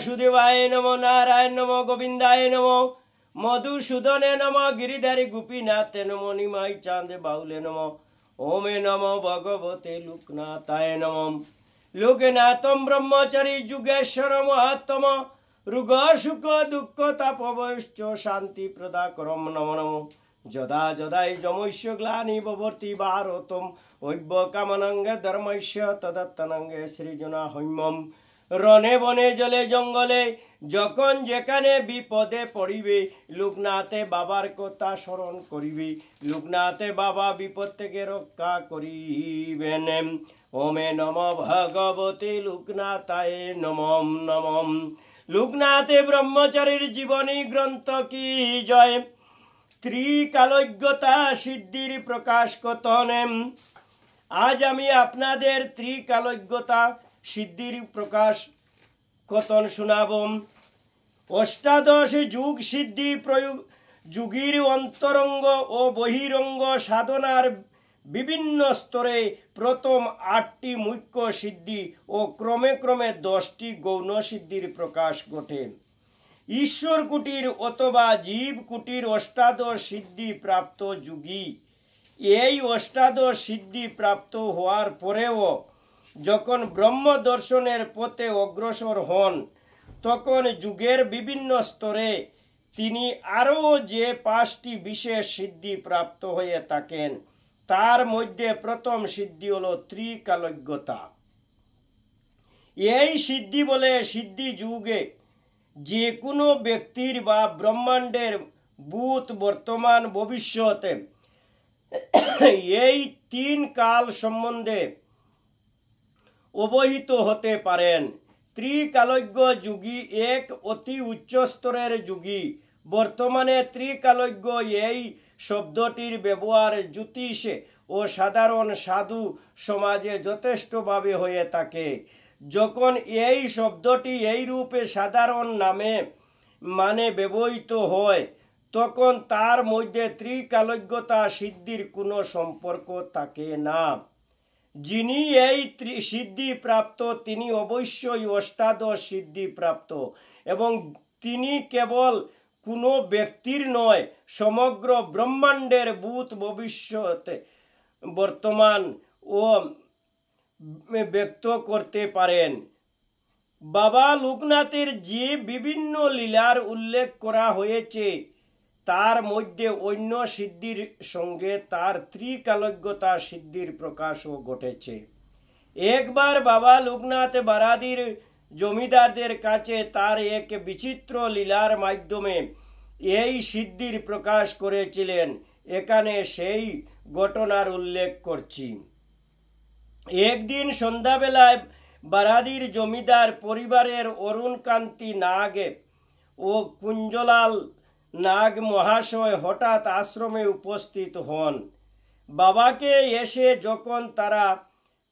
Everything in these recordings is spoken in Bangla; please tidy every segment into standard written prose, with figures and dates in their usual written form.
सुदेवाय नमो नारायण नमो गोविंदाय नमो मधुसूदने नमो गिरिधारी गोपीनाथे नमो निमाई चांदे बाउले नमो ओमे नमो भगवते लोकनाथाय नमो लोकनाथम ब्रह्मचारी जुगेश्वर महात्म रुग सुख दुख तापवश्च शांति प्रदाकरम नमो नमो जदा जदाय जमैश्य ग्लानि भवति भारतम वैभ कामनंगे धर्मस्य तदत्तनंगे सृजना हम्यम रणे बने जले जंगले जखन जेखाने विपदे पड़िबे लोकनाथे बाबार कथा स्मरण करिबे लोकनाथे बाबा विपद थेके रक्षा करिबेन ओमे नमो भगवते लोकनाथाय नमो नमो लोकनाथे ब्रह्मचारीर जीवनी ग्रंथ की जय त्रिकालज्ञता सिद्धिर प्रकाश कथन आज आमी आपनादेर त्रिकालज्ञता सिद्धिर प्रकाश कथन शुनाबो अष्टादश जुग सिद्धि प्रयोग जुगीर अंतरंग और बहिरंग साधनार विभिन्न स्तरे प्रथम 8टी मुख्य सिद्धि और क्रमे क्रमे 10टी गौण सिद्धिर प्रकाश घटे ईश्वर कुटीर अथवा जीव कुटीर अष्टादश सिद्धि प्राप्त जुगी এই অষ্টাদশ সিদ্ধি প্রাপ্ত হওয়ার পরেও যখন ব্রহ্ম দর্শনের পথে অগ্রসর হন তখন যুগের বিভিন্ন স্তরে তিনি আরও যে 5টি বিশেষ সিদ্ধি প্রাপ্ত হয়ে থাকেন তার মধ্যে প্রথম সিদ্ধি হলো ত্রিকালজ্ঞতা। এই সিদ্ধি বলে সিদ্ধি যুগে যে কোনো ব্যক্তির বা ব্রহ্মাণ্ডের ভূত বর্তমান ভবিষ্যতে এই 3 কাল সম্বন্ধে অবহিত হতে পারেন। ত্রিকালজ্ঞ যুগী এক অতি উচ্চ স্তরের যুগী। বর্তমানে ত্রিকালজ্ঞ এই শব্দটির ব্যবহার জ্যোতিষ ও সাধারণ সাধু সমাজে যথেষ্টভাবে হয়ে থাকে। যখন এই শব্দটি এই রূপে সাধারণ নামে মানে ব্যবহৃত হয় তখন তার মধ্যে ত্রিকালজ্ঞতা সিদ্ধির কোনো সম্পর্ক থাকে না। যিনি এই সিদ্ধি প্রাপ্ত তিনি অবশ্যই অষ্টাদশ সিদ্ধি প্রাপ্ত এবং তিনি কেবল কোনো ব্যক্তির নয় সমগ্র ব্রহ্মাণ্ডের ভূত ভবিষ্যতে বর্তমান ও ব্যক্ত করতে পারেন। বাবা লোকনাথের যে বিভিন্ন লীলার উল্লেখ করা হয়েছে তার মধ্যে অন্য সিদ্ধির সঙ্গে তার ত্রিকালজ্ঞতা সিদ্ধির প্রকাশও ঘটেছে। একবার বাবা লোকনাথ বারাদির জমিদারদের কাছে তার এক বিচিত্র লীলার মাধ্যমে এই সিদ্ধির প্রকাশ করেছিলেন। এখানে সেই ঘটনার উল্লেখ করছি। একদিন সন্ধ্যাবেলায় বারাদির জমিদার পরিবারের অরুণকান্তি নাগ ও কুঞ্জলাল নাগ মহাশয় হঠাৎ আশ্রমে উপস্থিত হন। বাবাকে এসে যখন তারা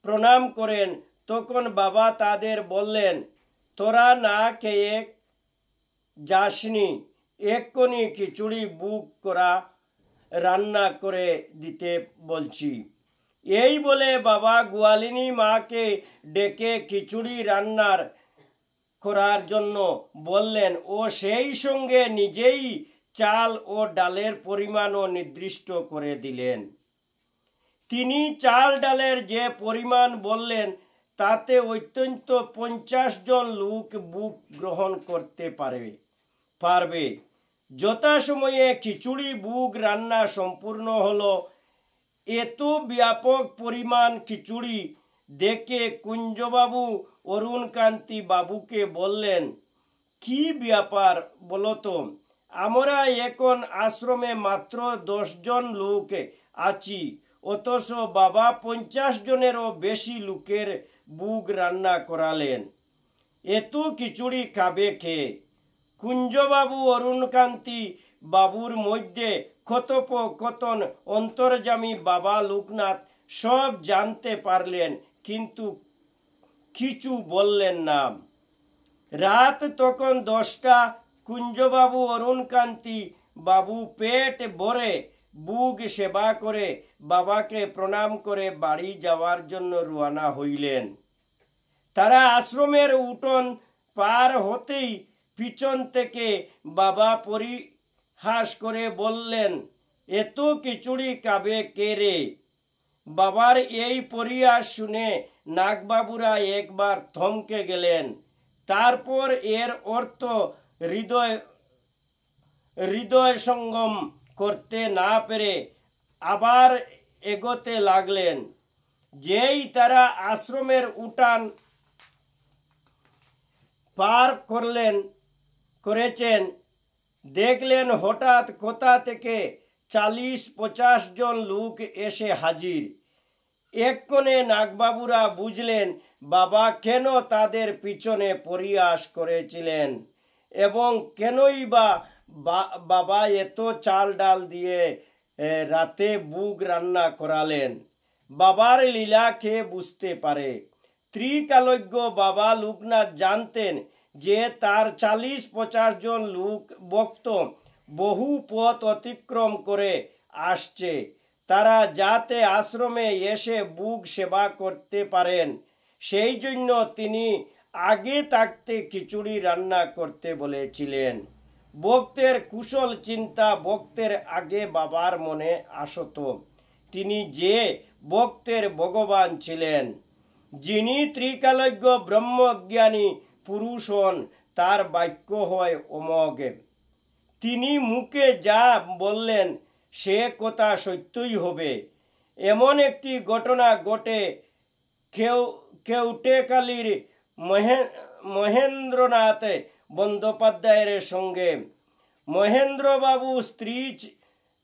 প্রণাম করেন তখন বাবা তাদের বললেন, তোরা না খেয়ে যাসনি, এক্ষুনি খিচুড়ি বুক করা রান্না করে দিতে বলছি। এই বলে বাবা গোয়ালিনী মাকে ডেকে খিচুড়ি রান্নার করার জন্য বললেন ও সেই সঙ্গে নিজেই চাল ও ডালের পরিমাণও নির্দিষ্ট করে দিলেন। তিনি চাল ডালের যে পরিমাণ বললেন তাতে অত্যন্ত 50 জন লোক বুক গ্রহণ করতে পারবে। যথাসময়ে খিচুড়ি বুক রান্না সম্পূর্ণ হলো। এত ব্যাপক পরিমাণ খিচুড়ি দেখে কুঞ্জবাবু অরুণকান্তি বাবুকে বললেন, কি ব্যাপার বলতো, আমরা এখন আশ্রমে মাত্র 10 জন লোক আছি, অথচ বাবা 50 জনেরও বেশি লোকের বুক রান্না করালেন, এত খিচুড়ি খাবে কে? কুঞ্জবাবু অরুণকান্তি বাবুর মধ্যে কথোপকথন অন্তর্যামী বাবা লোকনাথ সব জানতে পারলেন, কিন্তু কিছু বললেন না। রাত তখন 10টা। কুঞ্জবাবু অরুণকান্তি বাবু পেট ভরে বুক সেবা করে বাবাকে প্রণাম করে বাড়ি যাওয়ার জন্য রওনা হইলেন। তারা আশ্রমের উঠোন পার হতেই পিছন থেকে বাবা পরিহাস করে বললেন, এত খিচুড়ি খাবে কে রে? বাবার এই পরিহাস শুনে নাগবাবুরা একবার থমকে গেলেন। তারপর এর অর্থ হৃদয় সঙ্গম করতে না পেরে আবার এগোতে লাগলেন। যেই তারা আশ্রমের উঠান পার করেছেন, দেখলেন হঠাৎ কোথা থেকে 40-50 জন লোক এসে হাজির। এক্ষণে নাগবাবুরা বুঝলেন বাবা কেন তাদের পিছনে পরিহাস করেছিলেন এবং কেনই বা বাবা এত চাল ডাল দিয়ে রাতে বুক রান্না করালেন। বাবার লীলা খেয়ে বুঝতে পারে। ত্রিকালজ্ঞ বাবা লোকনাথ জানতেন যে তার 40-50 জন লোক ভক্ত বহু পথ অতিক্রম করে আসছে, তারা যাতে আশ্রমে এসে বুক সেবা করতে পারেন সেই জন্য তিনি আগে থাকতে খিচুড়ি রান্না করতে বলেছিলেন। ভক্তের কুশল চিন্তা ভক্তের আগে বাবার মনে আসত। তিনি যে ভক্তের ভগবান ছিলেন, যিনি ত্রিকালজ্ঞ ব্রহ্মজ্ঞানী পুরুষ হন, তার বাক্য হয় অমোঘ। তিনি মুখে যা বললেন সে কথা সত্যই হবে। এমন একটি ঘটনা ঘটে কেউটেকালীর মহেন্দ্রনাথ বন্দ্যোপাধ্যায়ের সঙ্গে।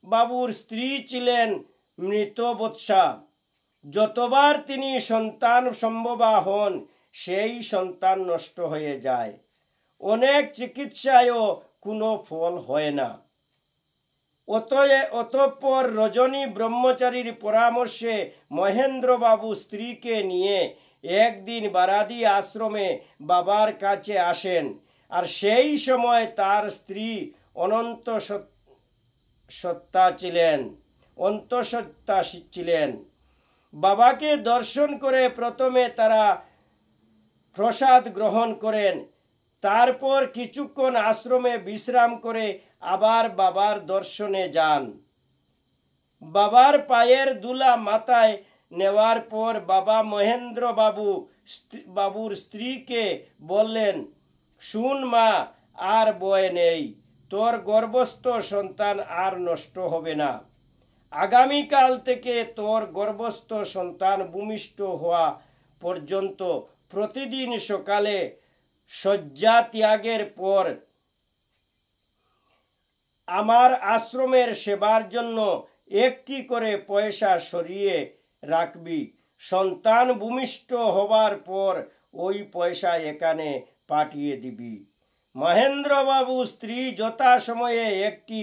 বাবুর স্ত্রী ছিলেন মৃতবৎসা। যতবার তিনি সন্তান সম্ভবা হন সেই সন্তান নষ্ট হয়ে যায়। অনেক চিকিৎসায়ও কোনো ফল হয় না। অতঃপর রজনী ব্রহ্মচারীর পরামর্শে মহেন্দ্রবাবু স্ত্রীকে নিয়ে একদিন বারাদি আশ্রমে বাবার কাছে আসেন। আর সেই সময় তার স্ত্রী অন্তঃসত্ত্বা ছিলেন। বাবাকে দর্শন করে প্রথমে তারা প্রসাদ গ্রহণ করেন, তারপর কিছুক্ষণ আশ্রমে বিশ্রাম করে আবার বাবার দর্শনে যান। বাবার পায়ের ধুলা মাথায় নেওয়ার পর বাবা মহেন্দ্র বাবুর স্ত্রীকে বললেন, শুন মা, আর ভয় নেই, তোর গর্ভস্থ সন্তান আর নষ্ট হবে না। আগামীকাল থেকে তোর গর্ভস্থ সন্তান ভূমিষ্ঠ হওয়া পর্যন্ত প্রতিদিন সকালে শয্যা ত্যাগের পর আমার আশ্রমের সেবার জন্য একটি করে পয়সা সরিয়ে রাখবি। সন্তান ভূমিষ্ঠ হবার পর ওই পয়সা এখানে পাঠিয়ে দিবি। মহেন্দ্রবাবু স্ত্রী যথাসময়ে একটি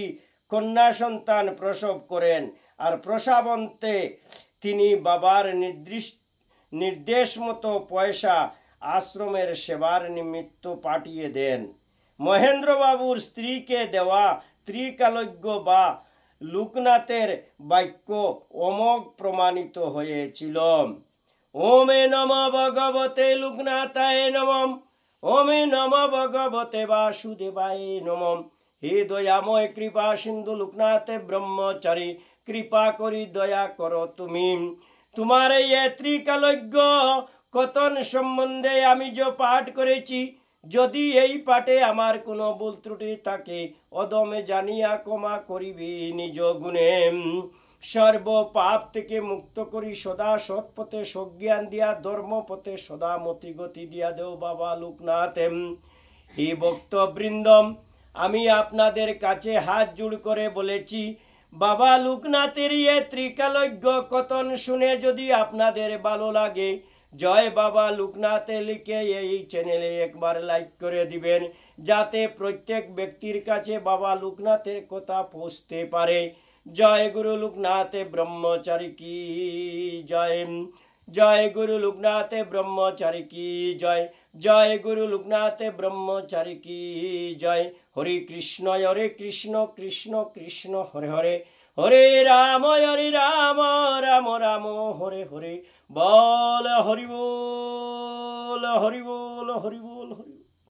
কন্যা সন্তান প্রসব করেন আর প্রসবান্তে তিনি বাবার নির্দেশ মতো পয়সা আশ্রমের সেবার নিমিত্ত পাঠিয়ে দেন। মহেন্দ্রবাবুর স্ত্রীকে দেওয়া ত্রিকালজ্ঞ বা লোকনাথের বাক্য অমোঘ প্রমাণিত হয়েছিল। ওমে নমঃ ভগবতে লোকনাথায় নমঃ। ওমে নমঃ ভগবতে বাসুদেবায় নমঃ। হে দয়াময় কৃপা সিন্ধু লোকনাথে ব্রহ্মচারী, কৃপা করি দয়া করো তুমি। তোমার এই ত্রিকালজ্ঞ কথন সম্বন্ধে আমি যে পাঠ করেছি, যদি এই পাঠে আমার কোনো ভুল ত্রুটি থাকে অদমে জানিয়া ক্ষমা করিবি নিজ গুণে। সর্ব পাপ থেকে মুক্ত করি সদা সৎপথে সজ্ঞান দিয়া, ধর্মপথে সদা মতি গতি দিয়া দেও বাবা লোকনাথ। হে ভক্তবৃন্দ, আমি আপনাদের কাছে হাত জোড় করে বলেছি, বাবা লোকনাথের এ ত্রিকালজ্ঞ কথন শুনে যদি আপনাদের ভালো লাগে, জয় বাবা লোকনাথে লিখে এই চ্যানেলে একবার লাইক করে দিবেন, যাতে প্রত্যেক ব্যক্তির কাছে বাবা লোকনাথের কথা পৌঁছতে পারে। জয় গুরু লোকনাথে ব্রহ্মচারী কি জয়। জয় গুরু লোকনাথে ব্রহ্মচারী কি জয়। জয় গুরু লোকনাথে ব্রহ্মচারী কি জয়। হরে কৃষ্ণ কৃষ্ণ কৃষ্ণ হরে হরে, হরে রাম রাম রাম হরে হরে। বল হরি বল হরি বল হরি বল হরি।